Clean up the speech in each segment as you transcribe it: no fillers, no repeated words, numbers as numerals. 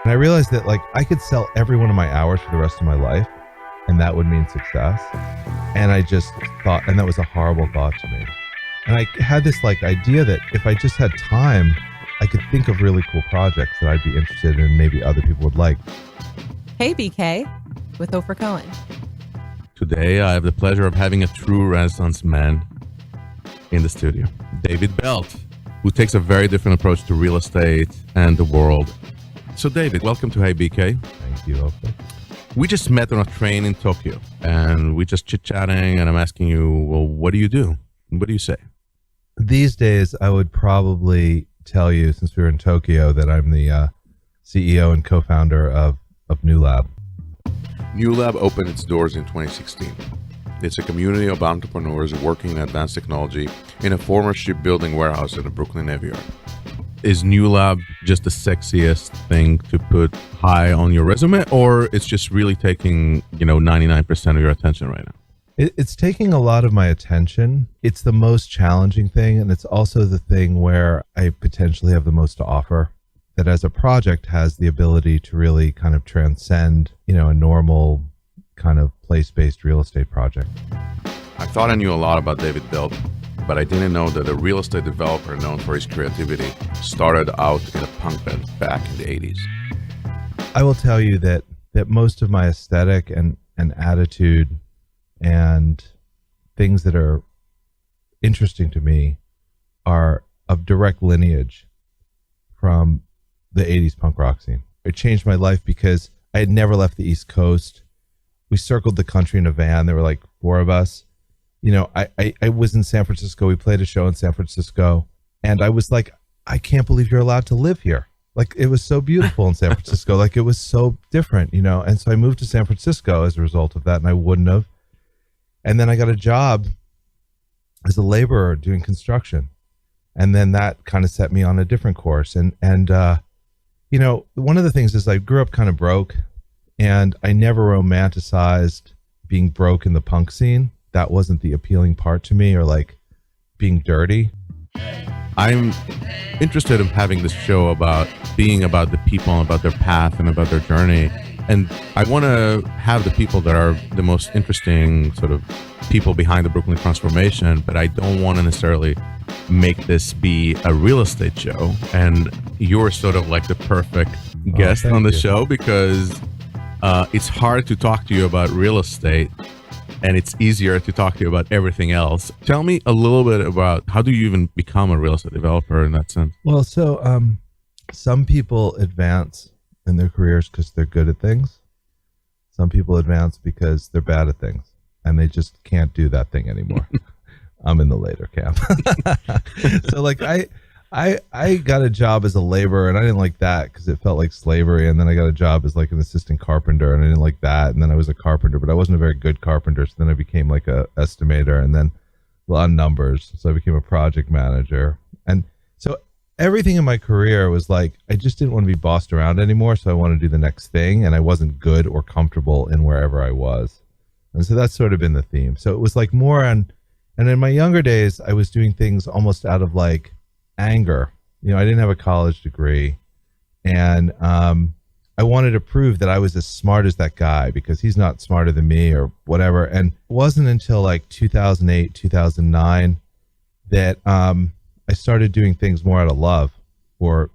And I realized that like I could sell every one of my hours for the rest of my life and that would mean success. And I just thought, and that was a horrible thought to me. And I had this like idea that if I just had time, I could think of really cool projects that I'd be interested in and maybe other people would like. Hey BK with Ofer Cohen. Today, I have the pleasure of having a true Renaissance man in the studio, David Belt, who takes a very different approach to real estate and the world. So David, welcome to Hey BK. Thank you, Ofer. We just met on a train in Tokyo and we just chit-chatting and I'm asking you, well, what do you do? What do you say? These days, I would probably tell you, since we were in Tokyo, that I'm the CEO and co-founder of New Lab. New Lab opened its doors in 2016. It's a community of entrepreneurs working in advanced technology in a former shipbuilding warehouse in the Brooklyn Navy Yard. Is New Lab just the sexiest thing to put high on your resume, or it's just really taking, 99% of your attention right now? It's taking a lot of my attention. It's the most challenging thing, and it's also the thing where I potentially have the most to offer. That as a project has the ability to really kind of transcend, a normal kind of place-based real estate project. I thought I knew a lot about David Belt, but I didn't know that a real estate developer known for his creativity started out in a punk band back in the 80s. I will tell you that most of my aesthetic and attitude and things that are interesting to me are of direct lineage from the 80s punk rock scene. It changed my life because I had never left the East Coast. We circled the country in a van. There were like four of us. I was in San Francisco. We played a show in San Francisco. And I was like, I can't believe you're allowed to live here. Like, it was so beautiful in San Francisco. Like, it was so different, And so I moved to San Francisco as a result of that, and I wouldn't have. And then I got a job as a laborer doing construction. And then that kind of set me on a different course. And one of the things is I grew up kind of broke, and I never romanticized being broke in the punk scene. That wasn't the appealing part to me, or like being dirty. I'm interested in having this show about being about the people, about their path and about their journey. And I want to have the people that are the most interesting sort of people behind the Brooklyn transformation, but I don't want to necessarily make this be a real estate show. And you're sort of like the perfect guest on the show because it's hard to talk to you about real estate and it's easier to talk to you about everything else. Tell me a little bit about how do you even become a real estate developer in that sense? Well, so some people advance in their careers because they're good at things. Some people advance because they're bad at things and they just can't do that thing anymore. I'm in the later camp. So like I got a job as a laborer and I didn't like that because it felt like slavery. And then I got a job as like an assistant carpenter and I didn't like that. And then I was a carpenter, but I wasn't a very good carpenter. So then I became like a estimator and then on numbers. So I became a project manager. And so everything in my career was like, I just didn't want to be bossed around anymore. So I wanted to do the next thing. And I wasn't good or comfortable in wherever I was. And so that's sort of been the theme. So it was like more on, and in my younger days, I was doing things almost out of like anger. I didn't have a college degree. And I wanted to prove that I was as smart as that guy because he's not smarter than me or whatever. And it wasn't until like 2008, 2009 that I started doing things more out of love or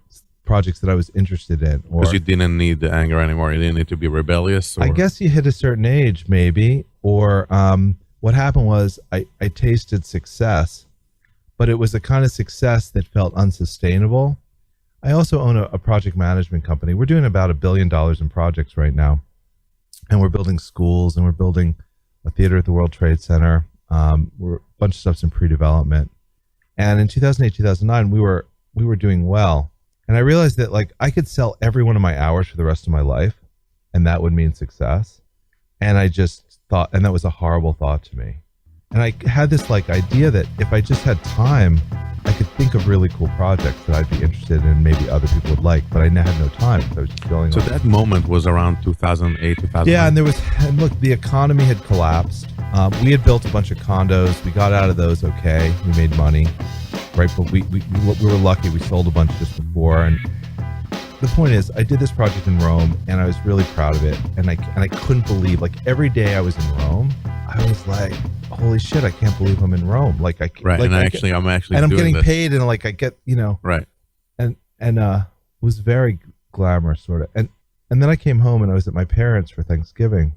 projects that I was interested in. Because you didn't need the anger anymore. You didn't need to be rebellious? Or? I guess you hit a certain age maybe. Or what happened was I tasted success, but it was a kind of success that felt unsustainable. I also own a project management company. We're doing about $1 billion in projects right now. And we're building schools and we're building a theater at the World Trade Center. We're a bunch of stuff's in pre-development. And in 2008, 2009, we were doing well. And I realized that like I could sell every one of my hours for the rest of my life and that would mean success. And I just thought, and that was a horrible thought to me. And I had this like idea that if I just had time, I could think of really cool projects that I'd be interested in and maybe other people would like, but I had no time. So I was just going on. So that moment was around 2008, 2009? Yeah, and look, the economy had collapsed. We had built a bunch of condos. We got out of those okay. We made money, right? But we were lucky. We sold a bunch just before. And the point is, I did this project in Rome, and I was really proud of it. And I couldn't believe, like, every day I was in Rome, I was like, holy shit, I can't believe I'm in Rome. Like, I'm actually and I'm getting paid, and like I get, right. And it was very glamorous, sort of. And then I came home, and I was at my parents' for Thanksgiving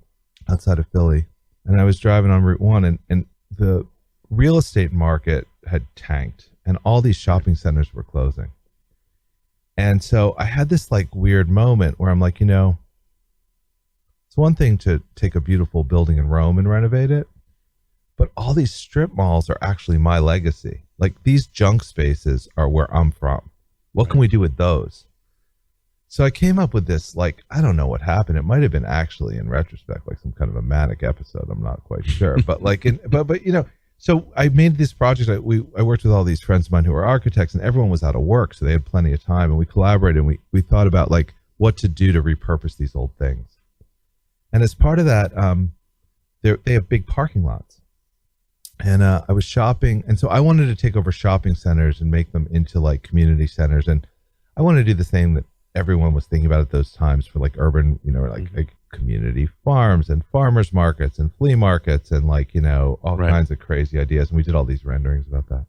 outside of Philly, and I was driving on Route 1, and the real estate market had tanked, and all these shopping centers were closing. And so I had this like weird moment where I'm like, it's one thing to take a beautiful building in Rome and renovate it, but all these strip malls are actually my legacy. Like, these junk spaces are where I'm from. What can we do with those? So I came up with this, like, I don't know what happened. It might have been actually, in retrospect, like some kind of a manic episode. I'm not quite sure, but like, so I made this project. I worked with all these friends of mine who are architects, and everyone was out of work, so they had plenty of time. And we collaborated, and we thought about like what to do to repurpose these old things. And as part of that, they have big parking lots. And I was shopping, and so I wanted to take over shopping centers and make them into like community centers. And I wanted to do the thing that everyone was thinking about at those times for like urban, like community farms and farmers markets and flea markets and like, all kinds of crazy ideas. And we did all these renderings about that.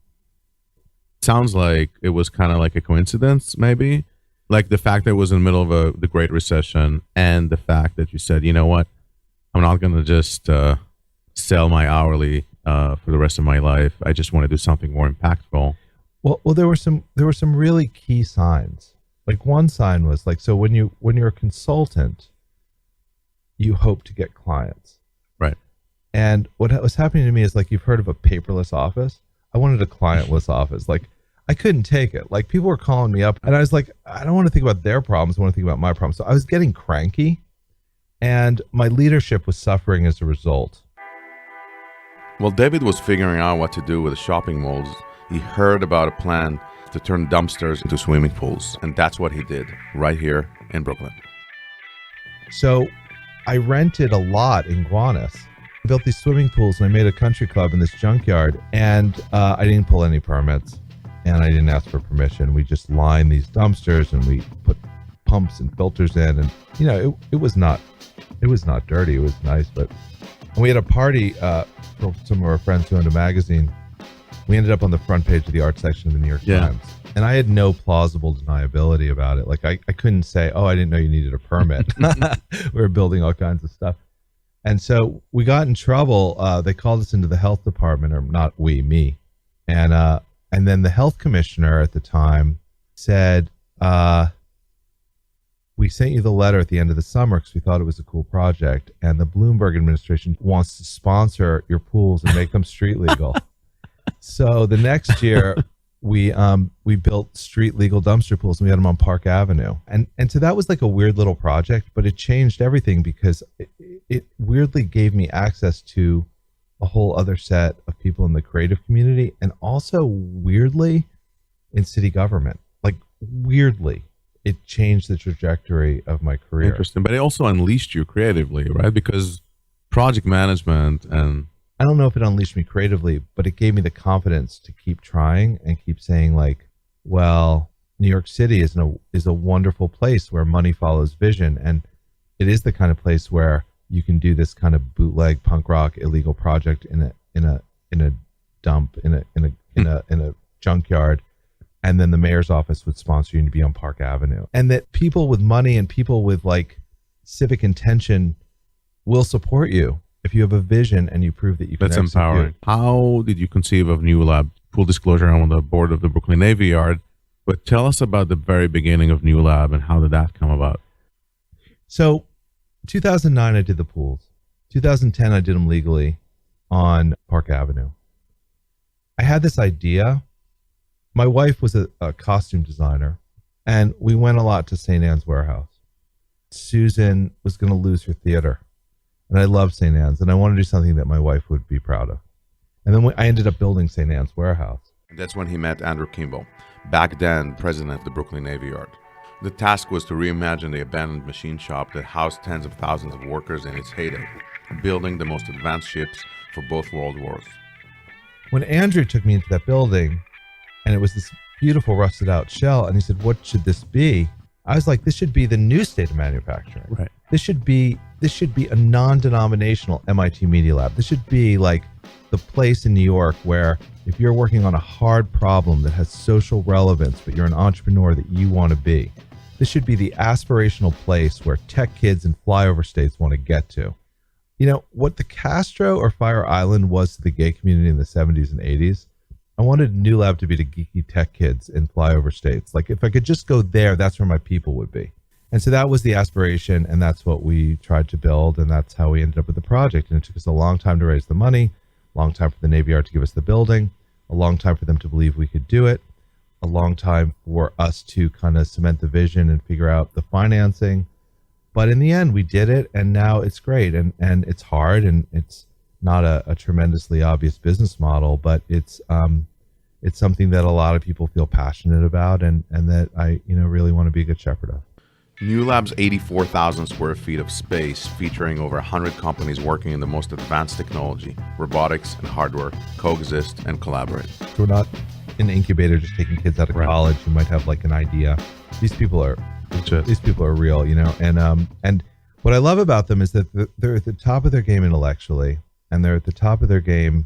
Sounds like it was kind of like a coincidence, maybe, like the fact that it was in the middle of the Great Recession, and the fact that you said, you know what, I'm not going to just sell my hourly for the rest of my life. I just want to do something more impactful. Well, there were some really key signs. Like, one sign was like, so when you're a consultant, you hope to get clients. Right. And what was happening to me is, like, you've heard of a paperless office. I wanted a clientless office. Like, I couldn't take it. Like, people were calling me up, and I was like, I don't want to think about their problems. I want to think about my problems. So I was getting cranky, and my leadership was suffering as a result. While David was figuring out what to do with the shopping malls, he heard about a plan to turn dumpsters into swimming pools. And that's what he did right here in Brooklyn. So I rented a lot in Guanas, built these swimming pools, and I made a country club in this junkyard. And I didn't pull any permits, and I didn't ask for permission. We just lined these dumpsters, and we put pumps and filters in. And, it was not dirty. It was nice. And we had a party for some of our friends who owned a magazine. We ended up on the front page of the art section of the New York Times. And I had no plausible deniability about it. Like, I couldn't say, oh, I didn't know you needed a permit. We were building all kinds of stuff. And so we got in trouble. They called us into the health department, or not we, me. And then the health commissioner at the time said, we sent you the letter at the end of the summer because we thought it was a cool project. And the Bloomberg administration wants to sponsor your pools and make them street legal. So the next year, we built street legal dumpster pools, and we had them on Park Avenue. And so that was like a weird little project, but it changed everything because it weirdly gave me access to a whole other set of people in the creative community, and also weirdly in city government. Like, weirdly, it changed the trajectory of my career. Interesting. But it also unleashed you creatively, right? Because project management, and I don't know if it unleashed me creatively, but it gave me the confidence to keep trying and keep saying, like, well, New York City is a wonderful place where money follows vision, and it is the kind of place where you can do this kind of bootleg punk rock illegal project in a dump in a junkyard, and then the mayor's office would sponsor you to be on Park Avenue, and that people with money and people with like civic intention will support you if you have a vision and you prove that you can execute. That's empowering. How did you conceive of New Lab? Full disclosure, I'm on the board of the Brooklyn Navy Yard, but tell us about the very beginning of New Lab and how did that come about? So 2009, I did the pools. 2010, I did them legally on Park Avenue. I had this idea. My wife was a costume designer, and we went a lot to St. Anne's Warehouse. Susan was going to lose her theater. And I love St. Anne's, and I wanted to do something that my wife would be proud of. And then I ended up building St. Anne's Warehouse. And that's when he met Andrew Kimball, back then president of the Brooklyn Navy Yard. The task was to reimagine the abandoned machine shop that housed tens of thousands of workers in its heyday, building the most advanced ships for both world wars. When Andrew took me into that building, and it was this beautiful rusted out shell, and he said, what should this be? I was like, this should be the new state of manufacturing. Right. This should be a non-denominational MIT Media Lab. This should be like the place in New York where if you're working on a hard problem that has social relevance, but you're an entrepreneur that you want to be, this should be the aspirational place where tech kids in flyover states want to get to. You know, what the Castro or Fire Island was to the gay community in the 70s and 80s, I wanted New Lab to be the geeky tech kids in flyover states. Like, if I could just go there, that's where my people would be. And so that was the aspiration, and that's what we tried to build, and that's how we ended up with the project. And it took us a long time to raise the money, a long time for the Navy Yard to give us the building, a long time for them to believe we could do it, a long time for us to kind of cement the vision and figure out the financing. But in the end, we did it, and now it's great. And it's hard, and it's not a tremendously obvious business model, but it's something that a lot of people feel passionate about, and that I really want to be a good shepherd of. New Lab's 84,000 square feet of space, featuring over 100 companies working in the most advanced technology, robotics and hardware, coexist and collaborate. So we're not an incubator just taking kids out of college who might have like an idea. These people are real, and what I love about them is that they're at the top of their game intellectually, and they're at the top of their game,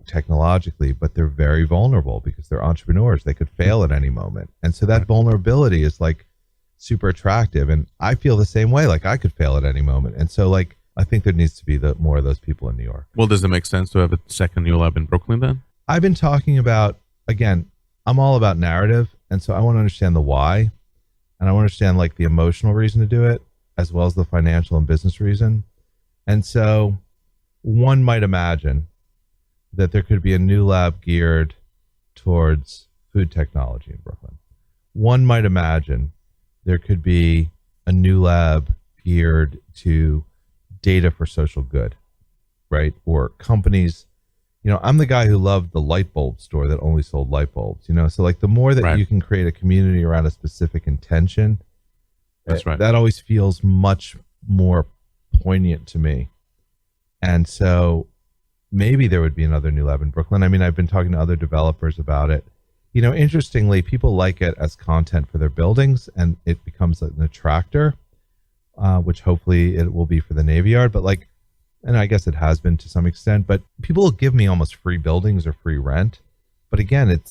technologically, but they're very vulnerable because they're entrepreneurs. They could fail at any moment. And so that vulnerability is like super attractive. And I feel the same way. Like, I could fail at any moment. And so like, I think there needs to be more of those people in New York. Well, does it make sense to have a second New Lab in Brooklyn then? I've been talking about, again, I'm all about narrative. And so I want to understand the why. And I want to understand like the emotional reason to do it, as well as the financial and business reason. And so one might imagine that there could be a New Lab geared towards food technology in Brooklyn. One might imagine there could be a New Lab geared to data for social good, right? Or companies, I'm the guy who loved the light bulb store that only sold light bulbs, so like the more that you can create a community around a specific intention, that's right. That always feels much more poignant to me. And so maybe there would be another New Lab in Brooklyn. I mean, I've been talking to other developers about it. Interestingly, people like it as content for their buildings, and it becomes an attractor, which hopefully it will be for the Navy Yard. But like, and I guess it has been to some extent, but people will give me almost free buildings or free rent. But again,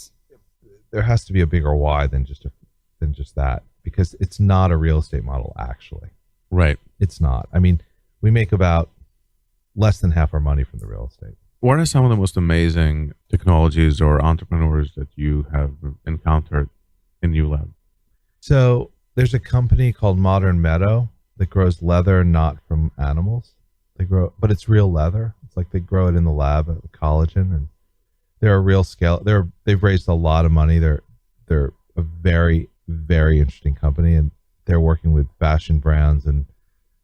there has to be a bigger why than just that, because it's not a real estate model, actually. Right. It's not. I mean, we make about less than half our money from the real estate. What are some of the most amazing technologies or entrepreneurs that you have encountered in New Lab? So there's a company called Modern Meadow that grows leather not from animals. But it's real leather. It's like they grow it in the lab at collagen, and they're a real scale. They've raised a lot of money. They're a very, very interesting company, and they're working with fashion brands, and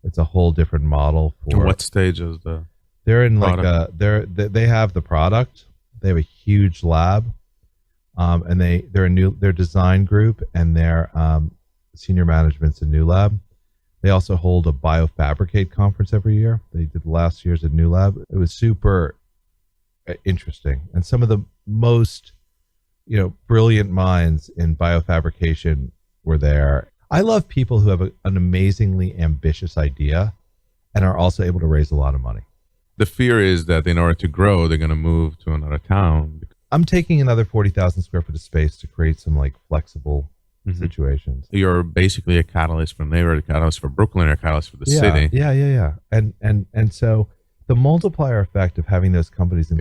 it's a whole different model for. And what stage is the? They're in product? they have the product. They have a huge lab, and they're their design group, and their senior management's a New Lab. They also hold a Biofabricate conference every year. They did last year's at New Lab. It was super interesting, and some of the most brilliant minds in biofabrication were there. I love people who have an amazingly ambitious idea and are also able to raise a lot of money. The fear is that in order to grow, they're going to move to another town. I'm taking another 40,000 square foot of space to create some like flexible situations. You're basically a catalyst for neighborhood, a catalyst for Brooklyn, or a catalyst for the city. Yeah. And so the multiplier effect of having those companies in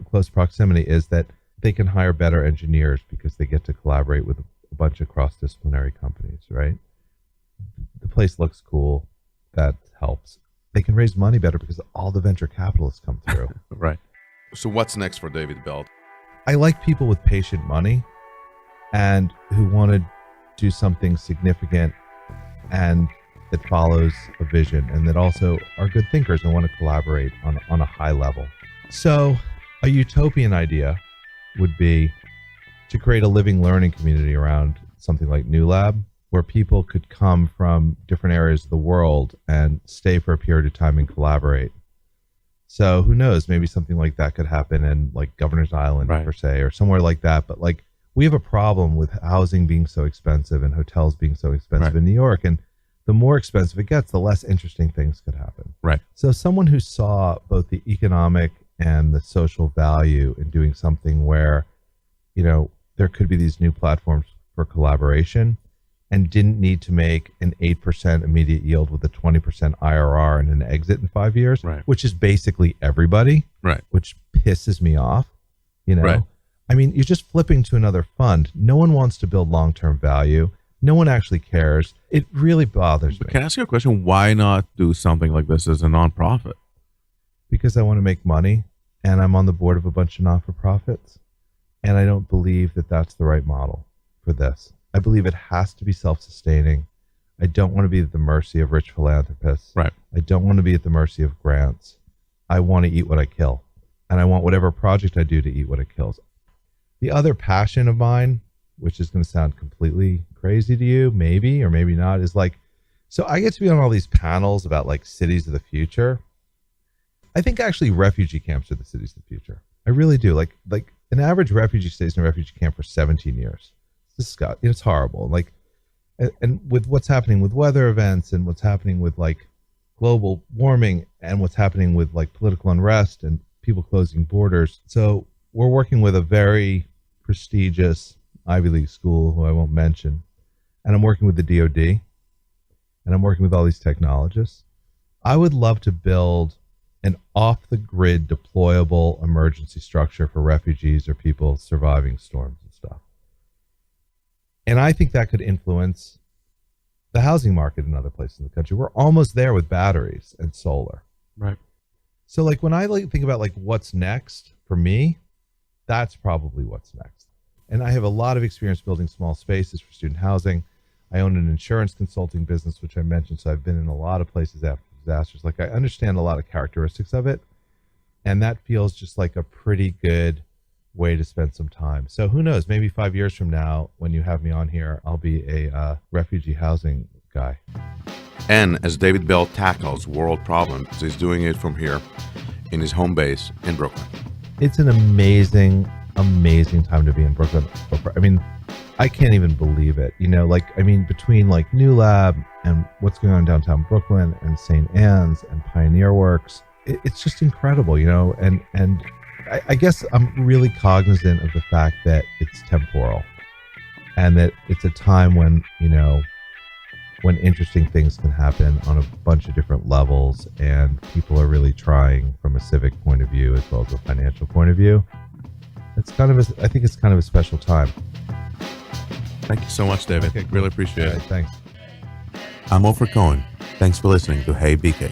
close proximity is that they can hire better engineers because they get to collaborate with a bunch of cross-disciplinary companies, right? The place looks cool. That helps. They can raise money better because all the venture capitalists come through. Right. So what's next for David Belt? I like people with patient money and who want to do something significant and that follows a vision, and that also are good thinkers and want to collaborate on a high level. So a utopian idea would be to create a living learning community around something like New Lab, where people could come from different areas of the world and stay for a period of time and collaborate. So who knows, maybe something like that could happen in like Governor's Island per se, or somewhere like that. But like we have a problem with housing being so expensive and hotels being so expensive Right. in New York. And the more expensive it gets, the less interesting things could happen. Right. So someone who saw both the economic and the social value in doing something where, there could be these new platforms for collaboration and didn't need to make an 8% immediate yield with a 20% IRR and an exit in 5 years, Right. which is basically everybody, Right. which pisses me off, Right. I mean, you're just flipping to another fund. No one wants to build long-term value. No one actually cares. It really bothers But me can I ask you a question? Why not do something like this as a nonprofit? because I want to make money and I'm on the board of a bunch of not-for-profits. And I don't believe that that's the right model for this. I believe it has to be self-sustaining. I don't want to be at the mercy of rich philanthropists. Right. I don't want to be at the mercy of grants. I want to eat what I kill. And I want whatever project I do to eat what it kills. The other passion of mine, which is going to sound completely crazy to you, maybe or maybe not, is so I get to be on all these panels about cities of the future. I think actually refugee camps are the cities of the future. I really do. Like an average refugee stays in a refugee camp for 17 years. It's horrible. And with what's happening with weather events and what's happening with global warming and what's happening with political unrest and people closing borders. So we're working with a very prestigious Ivy League school who I won't mention. And I'm working with the DOD and I'm working with all these technologists. I would love to build an off-the-grid deployable emergency structure for refugees or people surviving storms and stuff. And I think that could influence the housing market in other places in the country. We're almost there with batteries and solar. Right. So when I think about what's next for me, that's probably what's next. And I have a lot of experience building small spaces for student housing. I own an insurance consulting business, which I mentioned. So I've been in a lot of places after disasters. I understand a lot of characteristics of it. And that feels just like a pretty good way to spend some time. So who knows, maybe 5 years from now, when you have me on here, I'll be a refugee housing guy. And as David Bell tackles world problems, he's doing it from here in his home base in Brooklyn. It's an amazing time to be in Brooklyn. I mean, I can't even believe it. Between New Lab and what's going on in downtown Brooklyn and St. Anne's and Pioneer Works, it's just incredible, and I guess I'm really cognizant of the fact that it's temporal and that it's a time when interesting things can happen on a bunch of different levels and people are really trying from a civic point of view as well as a financial point of view. I think it's kind of a special time. Thank you so much, David. Okay, cool. Really appreciate All it. right, thanks. I'm Ofer Cohen. Thanks for listening to Hey BK.